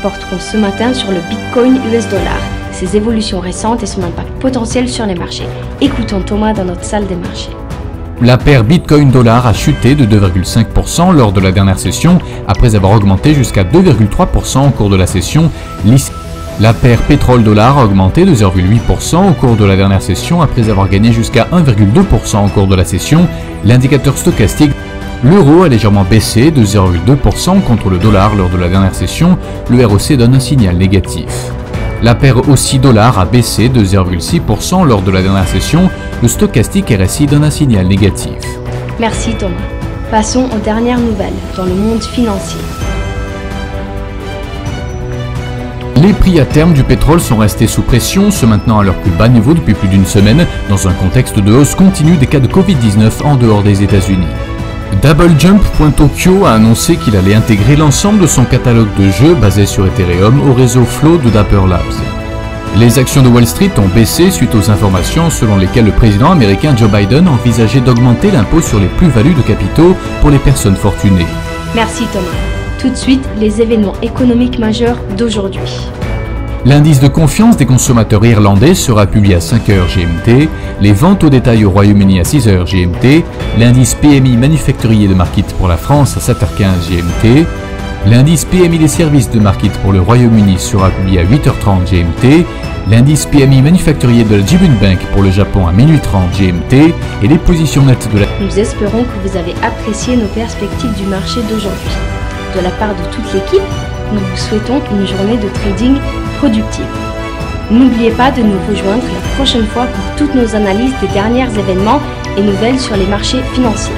Porteront ce matin sur le Bitcoin US dollar, ses évolutions récentes et son impact potentiel sur les marchés. Écoutons Thomas dans notre salle des marchés. La paire Bitcoin-dollar a chuté de 2,5% lors de la dernière session, après avoir augmenté jusqu'à 2,3% au cours de la session. La paire pétrole-dollar a augmenté de 0,8% au cours de la dernière session, après avoir gagné jusqu'à 1,2% au cours de la session. L'indicateur stochastique l'euro a légèrement baissé de 0,2% contre le dollar lors de la dernière session, le ROC donne un signal négatif. La paire Aussie-dollar a baissé de 0,6% lors de la dernière session, le stochastique RSI donne un signal négatif. Merci Thomas. Passons aux dernières nouvelles dans le monde financier. Les prix à terme du pétrole sont restés sous pression, se maintenant à leur plus bas niveau depuis plus d'une semaine, dans un contexte de hausse continue des cas de Covid-19 en dehors des États-Unis. DoubleJump.Tokyo a annoncé qu'il allait intégrer l'ensemble de son catalogue de jeux basé sur Ethereum au réseau Flow de Dapper Labs. Les actions de Wall Street ont baissé suite aux informations selon lesquelles le président américain Joe Biden envisageait d'augmenter l'impôt sur les plus-values de capitaux pour les personnes fortunées. Merci Thomas. Tout de suite, les événements économiques majeurs d'aujourd'hui. L'indice de confiance des consommateurs irlandais sera publié à 5h GMT, les ventes au détail au Royaume-Uni à 6h GMT, l'indice PMI manufacturier de Markit pour la France à 7h15 GMT, l'indice PMI des services de Markit pour le Royaume-Uni sera publié à 8h30 GMT, l'indice PMI manufacturier de la Jibun Bank pour le Japon à minuit 30 GMT et les positions nettes de la... Nous espérons que vous avez apprécié nos perspectives du marché d'aujourd'hui. De la part de toute l'équipe, nous vous souhaitons une journée de trading productive. N'oubliez pas de nous rejoindre la prochaine fois pour toutes nos analyses des derniers événements et nouvelles sur les marchés financiers.